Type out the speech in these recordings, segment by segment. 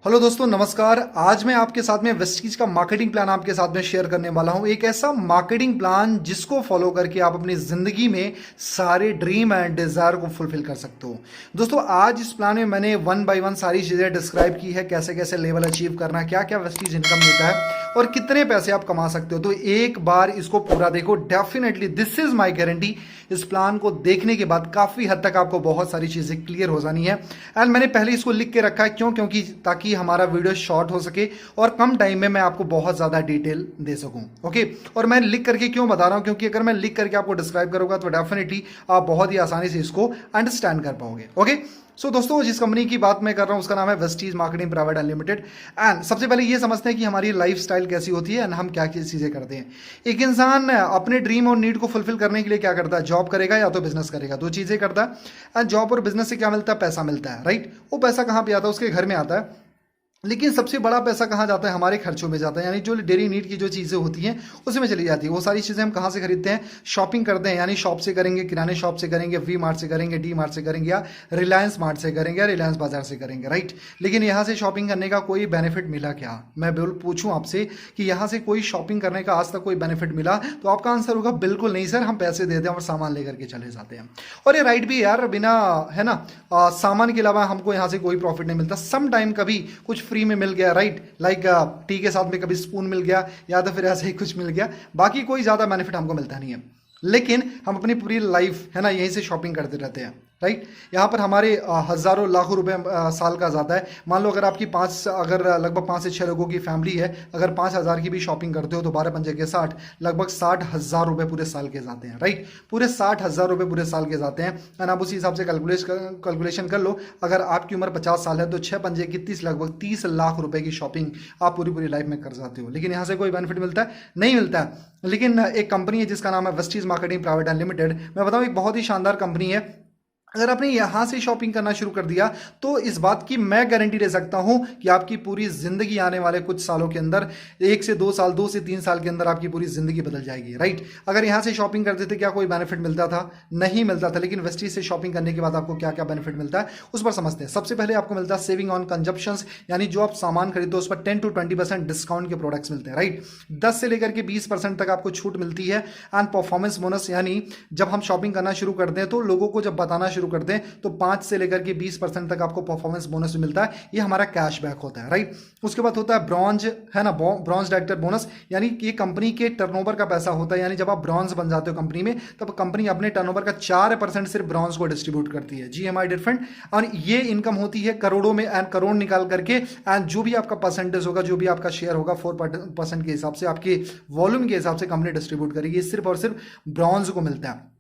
Hello दोस्तों, नमस्कार। आज मैं आपके साथ में वेस्टीज का मार्केटिंग प्लान आपके साथ में शेयर करने वाला हूं। एक ऐसा मार्केटिंग प्लान जिसको फॉलो करके आप अपनी जिंदगी में सारे ड्रीम एंड डिजायर को फुलफिल कर सकते हो। दोस्तों, आज इस प्लान में मैंने वन बाय वन सारी चीजें डिस्क्राइब की है, कैसे कैसे लेवल अचीव करना है, क्या क्या वेस्टीज इनकम देता है और कितने पैसे आप कमा सकते हो। तो एक बार इसको पूरा देखो, definitely this is my guarantee. इस प्लान को देखने के बाद काफी हद तक आपको बहुत सारी चीजें क्लियर हो जानी है। एंड मैंने पहले इसको लिख के रखा है, क्योंकि ताकि हमारा वीडियो शॉर्ट हो सके और कम टाइम में मैं आपको बहुत ज्यादा डिटेल दे सकूं। ओके, और मैं लिख करके क्यों बता रहा हूं, क्योंकि अगर मैं लिख करके आपको डिस्क्राइब करूंगा तो डेफिनेटली आप बहुत ही आसानी से इसको अंडरस्टैंड कर पाओगे। ओके, सो दोस्तों, जिस कंपनी की बात मैं कर रहा हूं उसका नाम है Vestige marketing private unlimited. And सबसे पहले ये समझते हैं कि हमारी लाइफ स्टाइल कैसी होती है एंड हम क्या क्या चीजें करते हैं। एक इंसान अपने ड्रीम और नीड को फुलफिल करने के लिए क्या करता है, जॉब करेगा या तो बिजनेस करेगा, दो चीजें करता है। एंड जॉब और बिजनेस से क्या मिलता है, पैसा मिलता है, राइट। वो पैसा कहां पे आता है, उसके घर में आता है। लेकिन सबसे बड़ा पैसा कहाँ जाता है, हमारे खर्चों में जाता है, यानी जो डेली नीड की जो चीज़ें होती हैं उसमें चली जाती है। वो सारी चीज़ें हम कहाँ से खरीदते हैं, शॉपिंग करते हैं, यानी शॉप से करेंगे, किराने शॉप से करेंगे, वी मार्ट से करेंगे, डी मार्ट से करेंगे, या रिलायंस मार्ट से करेंगे, या रिलायंस बाजार से करेंगे, राइट। लेकिन यहाँ से शॉपिंग करने का कोई बेनिफिट मिला क्या? मैं बिल्कुल पूछूं आपसे कि यहाँ से कोई शॉपिंग करने का आज तक कोई बेनिफिट मिला? तो आपका आंसर होगा बिल्कुल नहीं सर, हम पैसे देते हैं और सामान लेकर के चले जाते हैं। और ये राइट भी यार, बिना है ना सामान के अलावा हमको यहाँ से कोई प्रॉफिट नहीं मिलता। सम टाइम कभी कुछ फ्री में मिल गया, राइट, लाइक टी के साथ में कभी स्पून मिल गया या तो फिर ऐसे ही कुछ मिल गया, बाकी कोई ज्यादा बेनिफिट हमको मिलता नहीं है। लेकिन हम अपनी पूरी लाइफ है ना यहीं से शॉपिंग करते रहते हैं, राइट। यहाँ पर हमारे हजारों लाखों रुपए साल का जाता है। मान लो अगर आपकी अगर लगभग 5 से 6 लोगों की फैमिली है, अगर 5,000 की भी शॉपिंग करते हो तो 12 पंजे के 60, लगभग 60,000 रुपए पूरे साल के जाते हैं, राइट। पूरे 60,000 रुपए पूरे साल के जाते हैं। एंड आप उसी हिसाब से कैलकुलेशन कर लो, अगर आपकी उम्र 50 साल है तो 6 पंजे की 30, लगभग 30 लाख रुपए की शॉपिंग आप पूरी पूरी लाइफ में कर जाते हो। लेकिन यहाँ से कोई बेनिफिट मिलता है? नहीं मिलता है। लेकिन एक कंपनी है जिसका नाम है वेस्टीज मार्केटिंग प्राइवेट अनलिमिटेड। मैं बताऊँ, एक बहुत ही शानदार कंपनी है। अगर आपने यहां से शॉपिंग करना शुरू कर दिया तो इस बात की मैं गारंटी दे सकता हूं कि आपकी पूरी जिंदगी आने वाले कुछ सालों के अंदर, 1 से 2 साल, 2 से 3 साल के अंदर आपकी पूरी जिंदगी बदल जाएगी, राइट। अगर यहां से शॉपिंग करते थे क्या कोई बेनिफिट मिलता था? नहीं मिलता था। लेकिन वेस्टीज से शॉपिंग करने के बाद आपको क्या क्या बेनिफिट मिलता है उस पर समझते हैं। सबसे पहले आपको मिलता है सेविंग ऑन कंजप्शन, यानी जो आप सामान खरीदो उस पर 10 to 20% डिस्काउंट के प्रोडक्ट्स मिलते हैं, राइट। 10 से लेकर के 20% तक आपको छूट मिलती है। एंड परफॉर्मेंस बोनस, यानी जब हम शॉपिंग करना शुरू करते हैं तो लोगों को जब बताना शुरू करते हैं तो 5 से लेकर के 20% तक आपको परफॉर्मेंस बोनस मिलता है। ये हमारा कैशबैक होता है, राइट। उसके बाद होता है ब्रॉन्ज, है ना, ब्रॉन्ज डायरेक्टर बोनस, यानी कि कंपनी के टर्नओवर का पैसा होता है। यानी जब आप ब्रॉन्ज बन जाते हो कंपनी में, तब कंपनी अपने टर्नओवर का 4% सिर्फ ब्रॉन्ज को डिस्ट्रीब्यूट करती है। जी, एम आई डिफरेंट। और ये इनकम होती है करोड़ों में, एंड करोड़ निकाल करके, एंड जो भी आपका परसेंटेज होगा, जो भी आपका शेयर होगा 4% के हिसाब से, आपके वॉल्यूम के हिसाब से कंपनी डिस्ट्रीब्यूट करेगी। सिर्फ और सिर्फ ब्रॉन्ज को मिलता है।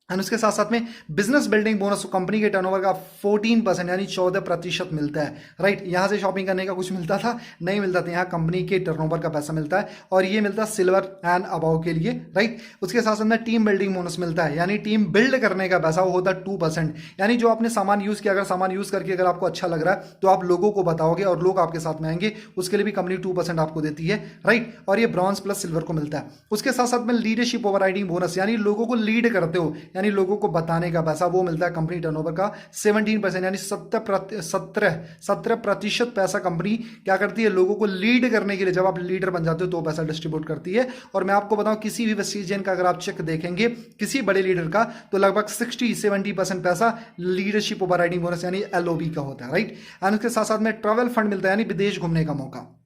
एंड उसके साथ साथ में बिजनेस बिल्डिंग बोनस कंपनी के टर्नओवर का 14% यानी 14% मिलता है, राइट। यहां से शॉपिंग करने का कुछ मिलता था? नहीं मिलता था। यहाँ कंपनी के टर्नओवर का पैसा मिलता है और ये मिलता है सिल्वर एंड अबाव के लिए, राइट। उसके साथ साथ में टीम बिल्डिंग बोनस मिलता है, यानी टीम बिल्ड करने का पैसा वो होता है 2%। यानी जो आपने सामान यूज किया, अगर सामान यूज करके अगर आपको अच्छा लग रहा है तो आप लोगों को बताओगे और लोग आपके साथ में आएंगे, उसके लिए भी कंपनी 2% आपको देती है, राइट। और ये ब्रॉन्ज प्लस सिल्वर को मिलता है। उसके साथ साथ में लीडरशिप ओवरराइडिंग बोनस, यानी लोगों को लीड करते हो, यानी लोगों को बताने का पैसा, वो मिलता है कंपनी टर्नओवर का 17%, यानी 17% पैसा कंपनी क्या करती है, लोगों को लीड करने के लिए। जब आप लीडर बन जाते हो तो पैसा डिस्ट्रीब्यूट करती है। और मैं आपको बताऊं, किसी भी वेस्टीजियन का अगर आप चेक देखेंगे किसी बड़े लीडर का, तो लगभग 60-70% पैसा लीडरशिप ओवरराइडिंग बोनस यानी एलओबी का होता है, राइट। एंड उसके साथ साथ में ट्रैवल फंड मिलता है, यानी विदेश घूमने का मौका।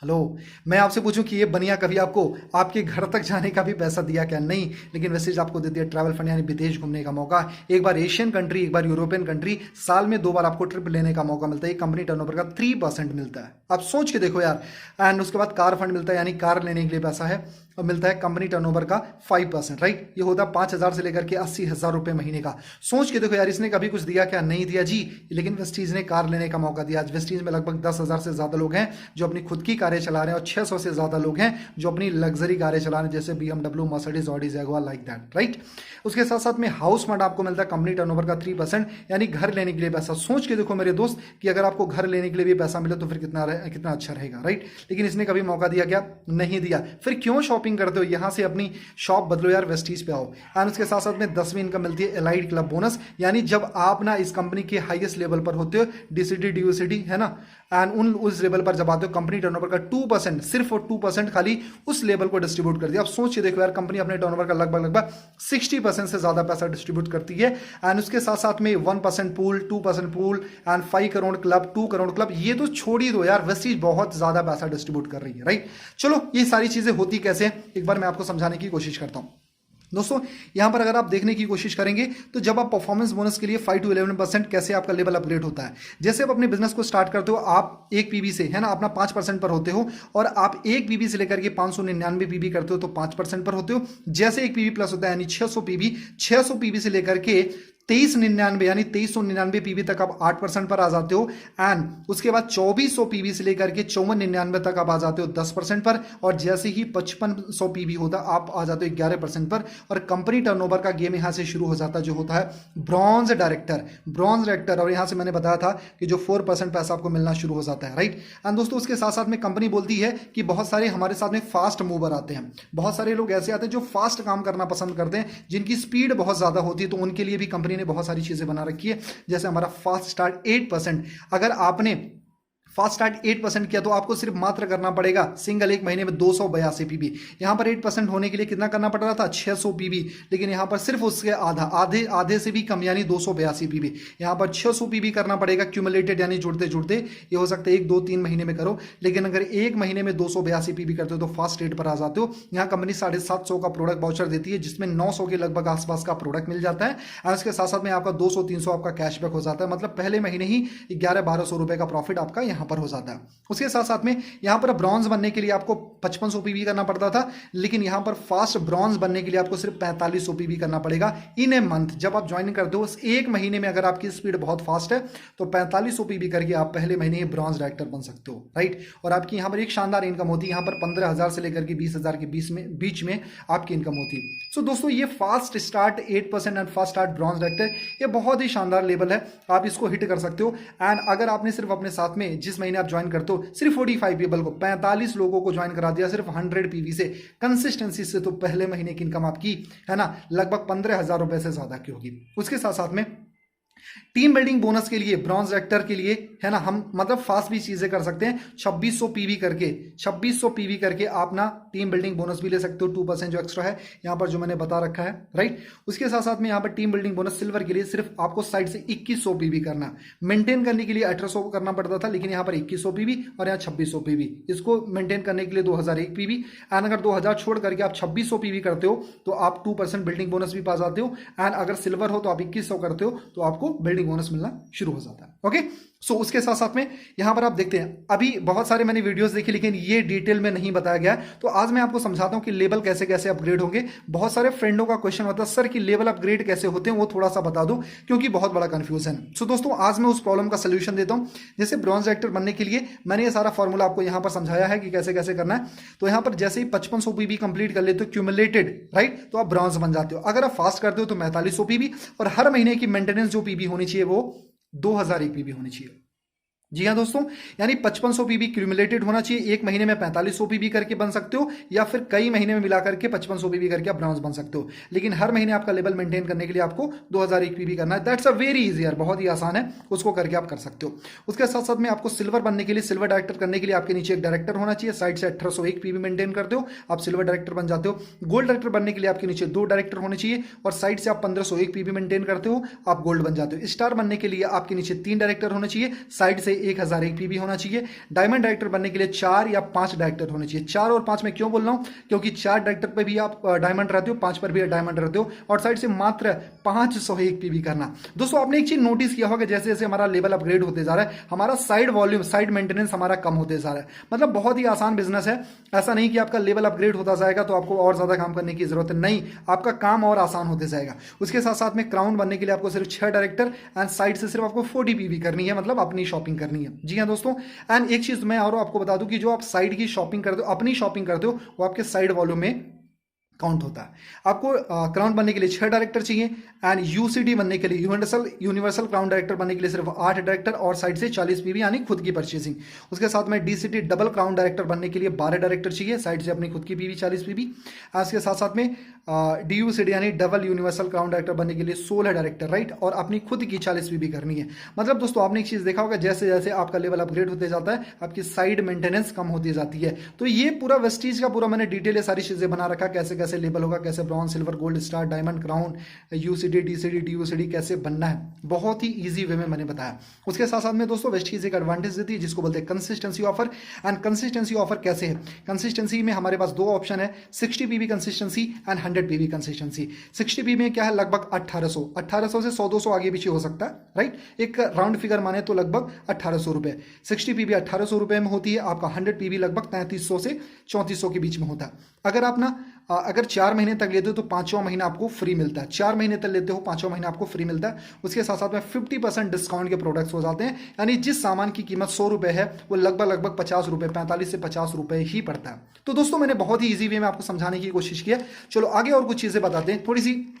हेलो, मैं आपसे पूछूं कि ये बनिया कभी आपको आपके घर तक जाने का भी पैसा दिया क्या? नहीं। लेकिन वैसे आपको देती है ट्रैवल फंड, यानी विदेश घूमने का मौका। एक बार एशियन कंट्री, एक बार यूरोपियन कंट्री, साल में 2 बार आपको ट्रिप लेने का मौका मिलता है। कंपनी टर्नओवर का 3% मिलता है। आप सोच के देखो यार। एंड उसके बाद कार फंड मिलता है, यानी कार लेने के लिए पैसा है, और मिलता है कंपनी टर्नओवर का 5%, राइट। ये होता है 5,000 से लेकर के 80,000 रुपए महीने का। सोच के देखो यार, इसने कभी कुछ दिया क्या? नहीं दिया जी। लेकिन वेस्टीज ने कार लेने का मौका दिया। आज वेस्टीज में लगभग 10,000 से ज्यादा लोग हैं जो अपनी खुद की कारें चला रहे हैं, और 600 से ज्यादा लोग हैं जो अपनी लग्जरी कारें चला रहे हैं, जैसे BMW, Mercedes, Audi, Jaguar, like that, right. उसके साथ साथ में हाउस फंड आपको मिलता है कंपनी टर्नओवर का 3%, यानी घर लेने के लिए पैसा। सोच के देखो मेरे दोस्त कि अगर आपको घर लेने के लिए भी पैसा मिले तो फिर कितना अच्छा रहेगा, राइट। लेकिन इसने कभी मौका दिया क्या? नहीं दिया। फिर क्यों शॉपिंग करते हो? यहां से अपनी शॉप बदलो यार, वेस्टीज पे आओ। एंड उसके साथ साथ में 10वीं इनकम मिलती है एलाइड क्लब बोनस, यानी जब आप ना इस कंपनी के हाईएस्ट लेवल पर होते हो, DCD, DOCD, है ना, एंड उस लेवल पर जब आते हो कंपनी टर्नओवर का 2%, सिर्फ और 2% खाली उस लेवल को डिस्ट्रीब्यूट करती है। अब सोचिए देखो यार, कंपनी अपने टर्नओवर का लगभग 60% से ज्यादा पैसा डिस्ट्रीब्यूट करती है। एंड उसके साथ साथ में 1% pool, 2% pool and 5 crore club, 2 crore club, ये तो छोड़ ही दो यार, वेस्टीज बहुत ज्यादा पैसा डिस्ट्रीब्यूट कर रही है, राइट। चलो ये सारी चीजें होती कैसे हैं, एक बार मैं आपको समझाने की कोशिश करता हूं। दोस्तों यहां पर अगर आप देखने की कोशिश करेंगे तो जब आप परफॉर्मेंस बोनस के लिए 5 to 11% कैसे आपका लेवल अपग्रेड होता है। जैसे आप अपने बिजनेस को स्टार्ट करते हो, आप एक पीबी से, है ना, अपना 5% पर होते हो, और आप एक पीबी से लेकर के 599 पीबी करते हो तो 5% पर होते हो। जैसे एक पीबी प्लस होता है यानी 600 पीबी से लेकर के 2399 यानी 2399 पीबी तक आप 8% पर आ जाते हो। एंड उसके बाद 2400 पीबी से लेकर के 5499 तक आप आ जाते हो 10% पर, और जैसे ही 5500 पीबी होता आप आ जाते हो 11% पर। और कंपनी टर्नओवर का गेम यहां से शुरू हो जाता है, जो होता है ब्रॉन्ज डायरेक्टर। और यहां से मैंने बताया था कि जो 4% पैसा आपको मिलना शुरू हो जाता है, राइट। एंड दोस्तों उसके साथ साथ में कंपनी बोलती है कि बहुत सारे हमारे साथ में फास्ट मूवर आते हैं, बहुत सारे लोग ऐसे आते हैं जो फास्ट काम करना पसंद करते हैं, जिनकी स्पीड बहुत ज्यादा होती है, तो उनके लिए भी कंपनी ने बहुत सारी चीजें बना रखी है। जैसे हमारा फास्ट स्टार्ट 8%, अगर आपने फास्ट स्टार्ट 8% किया तो आपको सिर्फ मात्र करना पड़ेगा सिंगल एक महीने में 282 पीबी। यहां पर 8% होने के लिए कितना करना पड़ रहा था, 600 पीबी, लेकिन यहां पर सिर्फ उसके आधे से भी कम यानी 282 पीबी। यहां पर 600 पीबी करना पड़ेगा क्यूमुलेटेड, यानी जुड़ते जुड़ते ये हो सकता है 1 2 3 महीने में करो, लेकिन अगर एक महीने में 282 पीबी करते हो तो फास्ट रेट पर आ जाते हो। यहां कंपनी 750 का प्रोडक्ट वाउचर देती है, जिसमें 900 के लगभग आसपास का प्रोडक्ट मिल जाता है, और इसके साथ साथ में आपका 200-300 आपका कैशबैक हो जाता है। मतलब पहले महीने ही 1100-1200 रुपए का प्रॉफिट आपका यहां पर हो जाता है। उसके साथ साथ में यहां पर ब्रॉन्ज बनने के लिए आपको 5500 पीबी करना पड़ता था, लेकिन यहां पर फास्ट ब्रॉन्ज बनने के लिए आपको सिर्फ 4500 पीबी करना पड़ेगा इन ए मंथ। जब आप ज्वाइन करते हो एक महीने में अगर आपकी स्पीड बहुत फास्ट है तो 4500 पीबी करके आप पहले महीने ही ब्रॉन्ज डायरेक्टर बन सकते हो, राइट। और आपकी यहां पर एक शानदार इनकम होती है, यहां पर 15,000 से लेकर के 20,000 के बीच में आपकी इनकम होती है। सो दोस्तों ये fast start 8% and fast start bronze director ये बहुत ही शानदार लेवल है, आप इसको हिट कर सकते हो। एंड अगर आपने सिर्फ अपने साथ में जिस महीने आप ज्वाइन करते हो सिर्फ 45 पीपल को, 45 लोगों को ज्वाइन करा दिया सिर्फ 100 पीवी से कंसिस्टेंसी से, तो पहले महीने की इनकम आपकी, है ना, लगभग 15,000 रुपए से ज्यादा की होगी। उसके साथ साथ में टीम बिल्डिंग बोनस के लिए, ब्रॉन्ज डायरेक्टर के लिए, है ना, हम मतलब फास्ट भी चीजें कर सकते हैं। 2600 पीवी करके आप ना टीम बिल्डिंग बोनस भी ले सकते हो, 2% जो एक्स्ट्रा है यहां पर जो मैंने बता रखा है, राइट। उसके साथ साथ में यहां पर टीम बिल्डिंग बोनस सिल्वर के लिए सिर्फ आपको साइड से 2100 पीवी करना, मेंटेन करने के लिए 1800 करना पड़ता था, लेकिन यहां पर 2100 पीवी और यहां 2600 पीवी, इसको मेंटेन करने के लिए 2001 पीवी। एंड अगर 2000 छोड़ करके आप 2600 पीवी करते हो तो आप 2% बिल्डिंग बोनस भी पा जाते हो। एंड अगर सिल्वर हो तो आप 2100 करते हो तो आपको बिल्डिंग बोनस मिलना शुरू हो जाता है, ओके। सो उसके साथ साथ में यहां पर आप देखते हैं, अभी बहुत सारे मैंने वीडियोस देखी लेकिन ये डिटेल में नहीं बताया गया, तो आज मैं आपको समझाता हूं कि लेवल कैसे कैसे अपग्रेड होंगे। बहुत सारे फ्रेंडों का क्वेश्चन होता है सर कि लेवल अपग्रेड कैसे होते हैं, वो थोड़ा सा बता दो क्योंकि बहुत बड़ा कंफ्यूजन है। सो दोस्तों आज मैं उस प्रॉब्लम का सोल्यूशन देता हूं। जैसे ब्रॉन्ज डायरेक्टर बनने के लिए मैंने ये सारा फॉर्मूला आपको यहां पर समझाया है कि कैसे कैसे करना है। तो यहां पर जैसे ही 5500 पीबी कंप्लीट कर लेते हो क्यूमुलेटेड, राइट, तो आप ब्रॉन्ज बन जाते हो। अगर आप फास्ट करते हो तो 4500 पीबी, और हर महीने की मेंटेनेंस जो पीबी होनी चाहिए वो 2001 पीबी होनी चाहिए। जी हाँ दोस्तों, यानी 5500 पीबी क्यूमुलेटेड होना चाहिए। एक महीने में 4500 पीबी करके बन सकते हो, या फिर कई महीने में मिला करके 5500 पीबी करके आप ब्रॉन्ज बन सकते हो, लेकिन हर महीने आपका लेवल मेंटेन करने के लिए आपको 2001 पीबी करना है। दैट्स अ वेरी इजी यार, बहुत ही आसान है, उसको करके आप कर सकते हो। उसके साथ साथ में आपको सिल्वर बनने के लिए, सिल्वर डायरेक्टर करने के लिए आपके नीचे एक डायरेक्टर होना चाहिए, साइड से 1801 पीबी मेंटेन करते हो आप सिल्वर डायरेक्टर बन जाते हो। गोल्ड डायरेक्टर बनने के लिए आपके नीचे 2 डायरेक्टर होने चाहिए, और साइड से आप 1501 पीबी मेंटेन करते हो, आप गोल्ड बन जाते हो। स्टार बनने के लिए आपके नीचे 3 डायरेक्टर होने चाहिए, साइड से 1001 पीबी होना चाहिए। डायमंड डायरेक्टर बनने के लिए 4 या 5 डायरेक्टर होने चाहिए। 4 और 5 में क्यों बोल रहा हूं, क्योंकि 4 डायरेक्टर पे भी आप डायमंड रहते हो, 5 पर भी डायमंड रहते हो, और साइड से मात्र 501 पीबी करना। दोस्तों आपने एक चीज नोटिस किया होगा, जैसे जैसे हमारा लेवल अपग्रेड होते जा रहा है, हमारा साइड वॉल्यूम, साइड मेंटेनेंस हमारा कम होते जा रहा है। मतलब बहुत ही आसान बिजनेस है, ऐसा नहीं कि आपका लेवल अपग्रेड होता जाएगा तो आपको और ज्यादा काम करने की जरूरत है, नहीं, आपका काम और आसान होते जाएगा। उसके साथ साथ में क्राउन बनने के लिए आपको सिर्फ 6 डायरेक्टर एंड साइड से सिर्फ आपको 40 पीबी करनी है, मतलब अपनी शॉपिंग करनी है। जी हाँ दोस्तों, एंड एक चीज मैं और आपको बता दूं कि जो आप साइड की शॉपिंग करते हो, अपनी शॉपिंग करते हो, वो आपके साइड वॉल्यूम में काउंट होता है। आपको क्राउन बनने के लिए 6 डायरेक्टर चाहिए एंड यूसीडी बनने के लिए यूनिवर्सल क्राउन डायरेक्टर बनने के लिए सिर्फ 8 डायरेक्टर और साइड से 40 पीवी यानी खुद की परचेसिंग। उसके साथ में डीसीटी डबल क्राउन डायरेक्टर बनने के लिए 12 डायरेक्टर चाहिए, साइड से अपनी खुद की पीवी 40 पीवी। इसके साथ साथ में डीयूसीडी यानी डबल यूनिवर्सल क्राउन डायरेक्टर बनने के लिए 16 डायरेक्टर, राइट, और अपनी खुद की 40 पीवी करनी है। मतलब दोस्तों आपने एक चीज देखा होगा, जैसे जैसे आपका लेवल अपग्रेड होते जाता है आपकी साइड मेंटेनेंस कम होती जाती है। तो ये पूरा वेस्टीज का पूरा मैंने डिटेल ये सारी चीजें बना रखा, कैसे कैसे लेवल होगा, कैसे bronze, silver, gold, star, diamond, crown, UCD, DCD, DUCD कैसे बनना है, बहुत ही इजी वे में मैंने बताया। उसके साथ साथ में दोस्तों वेस्टीज एक एडवांटेज देती है जिसको बोलते हैं consistency offer. And consistency offer कैसे है? कंसिस्टेंसी में हमारे पास 2 ऑप्शन है, 60 PV consistency and 100 PV consistency. 60 PV में क्या है, लगभग 1800 से 100-200 आगे पीछे हो सकता है, राइट, एक राउंड फिगर माने तो लगभग 1800 रुपए। 60 पीवी 1800 रुपए में होती है, आपका 100 पीवी लगभग 3300 से 3400 के बीच में होता है। अगर आप ना अगर 4 महीने तक लेते हो तो 5वां महीना आपको फ्री मिलता है। 4 महीने तक लेते हो 5वां महीना आपको फ्री मिलता है। उसके साथ साथ में 50% डिस्काउंट के प्रोडक्ट्स हो जाते हैं, यानी जिस सामान की कीमत 100 रुपए है वो लगभग 50 रुपए, 45 से 50 रुपए ही पड़ता है। तो दोस्तों मैंने बहुत ही ईजी वे में आपको समझाने की कोशिश की है। चलो आगे और कुछ चीजें बताते हैं, थोड़ी सी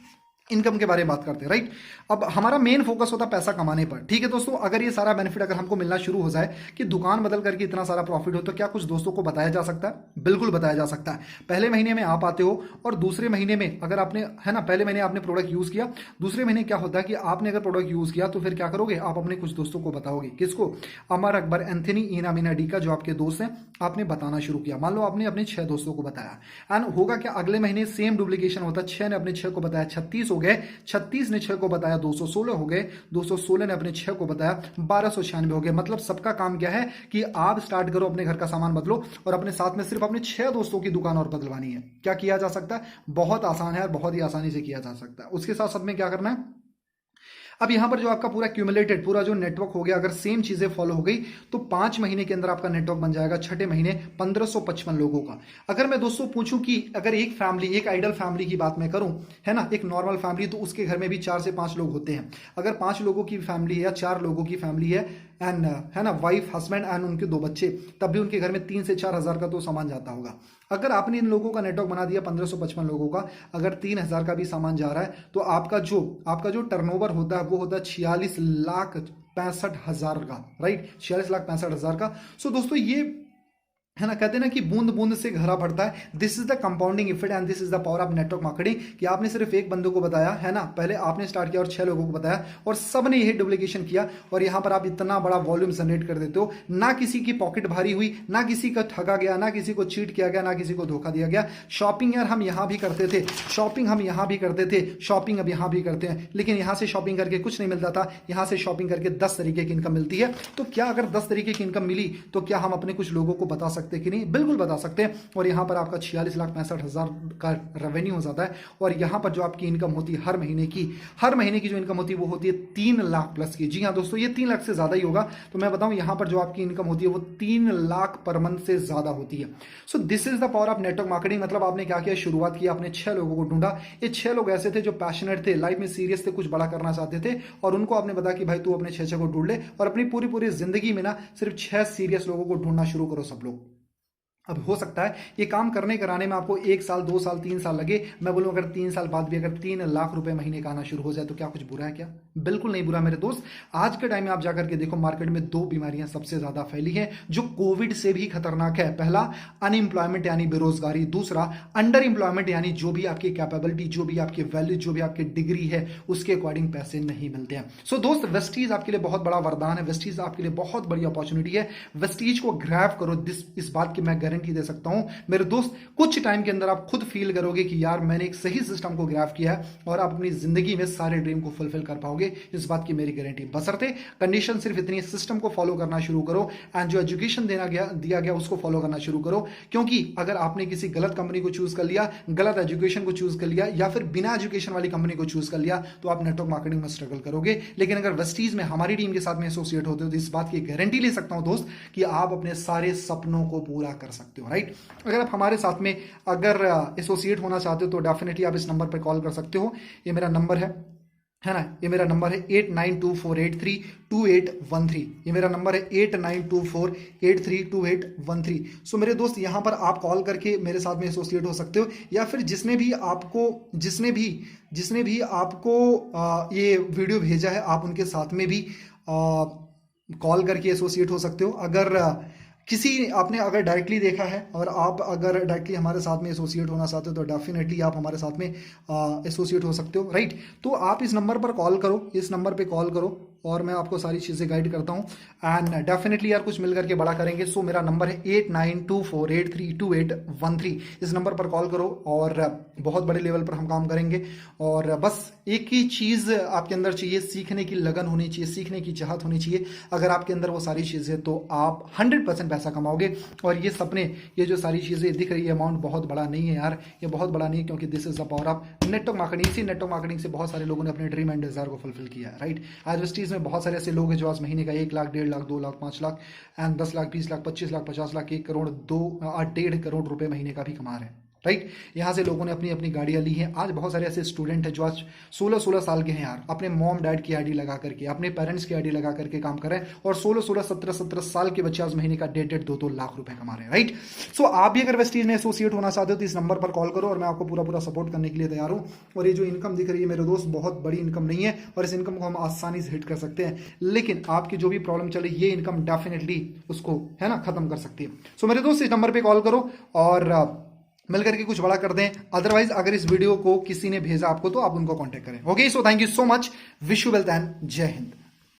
इनकम के बारे में बात करते हैं, राइट। अब हमारा मेन फोकस होता है पैसा कमाने पर, ठीक है दोस्तों। अगर ये सारा बेनिफिट अगर हमको मिलना शुरू हो जाए कि दुकान बदल करके इतना सारा प्रॉफिट हो, तो क्या कुछ दोस्तों को बताया जा सकता है? बिल्कुल बताया जा सकता है। पहले महीने में आप आते हो और दूसरे महीने में अगर आपने, है ना, पहले महीने आपने प्रोडक्ट यूज किया, दूसरे महीने क्या होता है कि आपने अगर प्रोडक्ट यूज किया तो फिर क्या करोगे, आप अपने कुछ दोस्तों को बताओगे। किसको? अमर, अकबर, एंथनी, ईना, मीना, डी का जो आपके दोस्त हैं, आपने बताना शुरू किया। मान लो आपने अपने 6 दोस्तों को बताया एंड होगा क्या, अगले महीने सेम डुप्लीकेशन होता है। 6 ने अपने 6 को बताया, 36 हो गए, 36 ने 6 को बताया, 216 हो गए, 216 ने अपने 6 को बताया, 1296 हो गए। मतलब सबका काम क्या है कि आप स्टार्ट करो, अपने घर का सामान बदलो और अपने साथ में सिर्फ अपने 6 दोस्तों की दुकान और बदलवानी है। क्या किया जा सकता है? बहुत आसान है और बहुत ही आसानी से किया जा सकता है। उसके साथ साथ में क्या करना है, अब यहां पर जो आपका पूरा क्यूमुलेटेड पूरा जो नेटवर्क हो गया, अगर सेम चीजें फॉलो हो गई तो 5 महीने के अंदर आपका नेटवर्क बन जाएगा, 6ठे महीने 1555 लोगों का। अगर मैं दोस्तों पूछूं कि अगर एक फैमिली, एक आइडल फैमिली की बात मैं करूं, है ना, एक नॉर्मल फैमिली, तो उसके घर में भी 4 से 5 लोग होते हैं। अगर 5 लोगों की फैमिली है या 4 लोगों की फैमिली है एंड, है ना, वाइफ, हस्बैंड एंड उनके 2 बच्चे, तब भी उनके घर में 3 से 4 हजार का तो सामान जाता होगा। अगर आपने इन लोगों का नेटवर्क बना दिया 1555 लोगों का, अगर 3000 का भी सामान जा रहा है तो आपका जो टर्नओवर होता है वो होता है 46,65,000 का, राइट, 46,65,000 का। सो दोस्तों ये है ना, कहते हैं ना कि बूंद बूंद से घड़ा भरता है। This is the compounding effect and this is the power of network marketing, कि आपने सिर्फ एक बंदे को बताया, है ना, पहले आपने स्टार्ट किया और 6 लोगों को बताया और सब ने यही डुप्लीकेशन किया और यहां पर आप इतना बड़ा वॉल्यूम जनरेट कर देते हो। ना किसी की पॉकेट भारी हुई, ना किसी का ठगा गया, ना किसी को चीट किया गया, ना किसी को धोखा दिया गया। शॉपिंग यार हम यहां भी करते थे, शॉपिंग हम यहां भी करते थे, शॉपिंग अब यहां भी करते हैं, लेकिन यहां से शॉपिंग करके कुछ नहीं मिलता था, यहां से शॉपिंग करके 10 तरीके की इनकम मिलती है। तो क्या अगर 10 तरीके की इनकम मिली तो क्या हम अपने कुछ लोगों को बता सकते कि नहीं? बिल्कुल बता सकते हैं। और यहां पर आपका 46,65,000 का रेवेन्यू हो जाता है और यहां पर जो आपकी इनकम होती है हर महीने की जो इनकम होती है वो होती है 3 लाख प्लस की। जी हां दोस्तों, ये 3 लाख से ज्यादा ही होगा। तो मैं बताऊं यहां पर जो आपकी इनकम होती है वो 3 लाख पर मंथ से ज्यादा होती है। So this is the power of network marketing. मतलब आपने क्या किया, शुरुआत की, आपने 6 लोगों को ढूंढा। ये 6 लोग ऐसे थे जो पैशनेट थे, लाइफ में सीरियस थे, कुछ बड़ा करना चाहते थे और उनको आपने बताया कि भाई तू अपने 6 को ढूंढ ले और अपनी पूरी जिंदगी में ना सिर्फ 6 सीरियस लोगों को ढूंढना शुरू करो सब लोग। अब हो सकता है ये काम करने कराने में आपको 1 साल, 2 साल, 3 साल लगे। मैं बोलूं अगर 3 साल बाद भी अगर 3 लाख रुपए महीने का आना शुरू हो जाए तो क्या कुछ बुरा है? क्या बिल्कुल नहीं बुरा मेरे दोस्त। आज के टाइम में आप जाकर के देखो, मार्केट में 2 बीमारियां सबसे ज्यादा फैली हैं जो कोविड से भी खतरनाक है। पहला अनएम्प्लॉयमेंट यानी बेरोजगारी, दूसरा अंडर एम्प्लॉयमेंट यानी जो भी आपकी कैपेबिलिटी, जो भी आपकी वैल्यू, जो भी आपकी डिग्री है उसके अकॉर्डिंग पैसे नहीं मिलते हैं। सो दोस्त, वेस्टीज आपके लिए बहुत बड़ा वरदान है, वेस्टीज आपके लिए बहुत बड़ी अपॉर्चुनिटी है। वेस्टीज को ग्रैब करो, इस बात की मैं गारंटी दे सकता हूं मेरे दोस्त। कुछ टाइम के अंदर आप खुद फील करोगे कि यार मैंने एक सही सिस्टम को ग्रैब किया है और आप अपनी जिंदगी में सारे ड्रीम को फुलफिल कर पाओगे, इस बात की मेरी गारंटी। बशर्ते कंडीशन सिर्फ इतनी, सिस्टम को फॉलो करना शुरू करो एंड जो एजुकेशन दिया गया उसको फॉलो करना शुरू करो। क्योंकि अगर आपने किसी गलत कंपनी को चूज कर लिया, गलत एजुकेशन को चूज कर लिया या फिर बिना एजुकेशन वाली कंपनी को चूज कर लिया तो आप नेटवर्क मार्केटिंग में स्ट्रगल करोगे। लेकिन अगर वेस्टीज में हमारी टीम के साथ में एसोसिएट होते हो तो इस बात की गारंटी ले सकता हूं दोस्त कि आप अपने सारे सपनों को पूरा कर सकते हो, राइट। अगर आप हमारे साथ में अगर एसोसिएट होना चाहते हो तो डेफिनेटली आप इस नंबर पर कॉल कर सकते हो। ये मेरा नंबर है है ना। ये मेरा नंबर है 8924832813। ये मेरा नंबर है 8924832813। सो मेरे दोस्त यहाँ पर आप कॉल करके मेरे साथ में एसोसिएट हो सकते हो, या फिर जिसने भी आपको ये वीडियो भेजा है आप उनके साथ में भी कॉल करके एसोसिएट हो सकते हो। अगर किसी आपने अगर डायरेक्टली देखा है और आप अगर डायरेक्टली हमारे साथ में एसोसिएट होना चाहते हो तो डेफिनेटली आप हमारे साथ में एसोसिएट हो सकते हो, राइट। तो आप इस नंबर पर कॉल करो, इस नंबर पे कॉल करो और मैं आपको सारी चीज़ें गाइड करता हूँ एंड डेफिनेटली यार कुछ मिल करके बड़ा करेंगे। सो मेरा नंबर है 8924832813। इस नंबर पर कॉल करो और बहुत बड़े लेवल पर हम काम करेंगे। और बस एक ही चीज़ आपके अंदर चाहिए, सीखने की लगन होनी चाहिए, सीखने की चाहत होनी चाहिए। अगर आपके अंदर वो सारी चीज़ें तो आप 100% पैसा कमाओगे। और ये सपने, ये जो सारी चीज़ें दिख रही है, अमाउंट बहुत बड़ा नहीं है यार, ये बहुत बड़ा नहीं है, क्योंकि this is the power of network marketing. इसी नेटवर्क मार्केटिंग से बहुत सारे लोगों ने अपने ड्रीम एंड डिजायर को फुलफिल किया है, राइट। आज वेस्टीज में बहुत सारे ऐसे लोग हैं जो आज महीने का 1 लाख, 1.5 लाख, 2 लाख, 5 लाख एंड 10 लाख, 20 लाख, 25 लाख, 50 लाख, 1 करोड़, 1.5 करोड़ रुपए महीने का भी कमा रहे हैं, राइट। यहाँ से लोगों ने अपनी अपनी गाड़ियाँ ली हैं। आज बहुत सारे ऐसे स्टूडेंट हैं जो आज 16-16 साल के हैं यार, अपने मॉम डैड की आईडी लगा करके, अपने पेरेंट्स की आईडी लगा करके काम कर रहे हैं। और 16-16, 17-17 साल के बच्चे आज महीने का 1.5, 2 लाख रुपए कमा रहे हैं, राइट। सो आप भी अगर वेस्टीज में एसोसिएट होना चाहते हो तो इस नंबर पर कॉल करो और मैं आपको पूरा पूरा सपोर्ट करने के लिए तैयार हूँ। और ये जो इनकम दिख रही है मेरे दोस्त, बहुत बड़ी इनकम नहीं है और इस इनकम को हम आसानी से हिट कर सकते हैं। लेकिन आपकी जो भी प्रॉब्लम चल रही है, ये इनकम डेफिनेटली उसको है ना खत्म कर सकती है। सो मेरे दोस्त इस नंबर पर कॉल करो और मिल करके कुछ बड़ा कर दें। अदरवाइज अगर इस वीडियो को किसी ने भेजा आपको तो आप उनको कांटेक्ट करें। Okay, so thank you so much, wish you wealth and जय हिंद।